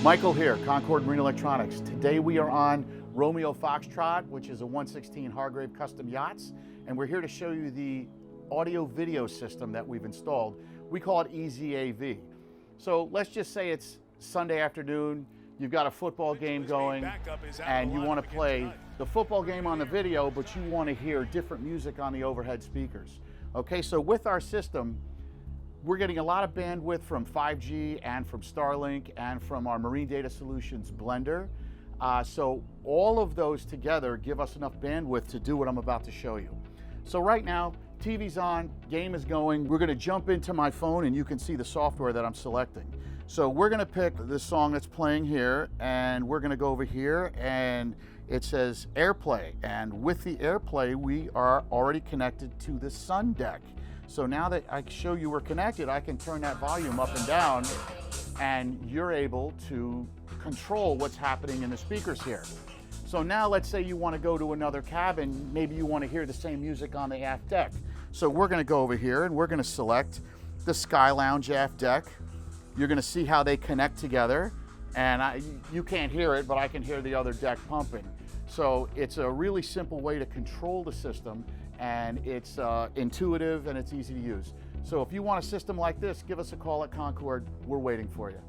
Michael here, Concord Marine Electronics. Today we are on Romeo Foxtrot, which is a 1/16 Hargrave Custom Yachts, and we're here to show you the audio-video system that we've installed. We call it EZAV. So let's just say it's Sunday afternoon, you've got a football game going, and you want to play the football game on the video, but you want to hear different music on the overhead speakers. Okay, so with our system, we're getting a lot of bandwidth from 5G and from Starlink and from our Marine Data Solutions Blender. So all of those together give us enough bandwidth to do what I'm about to show you. So right now, TV's on, game is going. We're gonna jump into my phone and you can see the software that I'm selecting. So we're gonna pick the song that's playing here, and we're gonna go over here and it says AirPlay. And with the AirPlay, we are already connected to the Sun Deck. So now that I show you we're connected, I can turn that volume up and down, and you're able to control what's happening in the speakers here. So now let's say you want to go to another cabin, maybe you want to hear the same music on the aft deck. So we're going to go over here and we're going to select the Sky Lounge aft deck. You're going to see how they connect together, and you can't hear it, but I can hear the other deck pumping. So it's a really simple way to control the system, and it's intuitive and it's easy to use. So if you want a system like this, give us a call at Concord. We're waiting for you.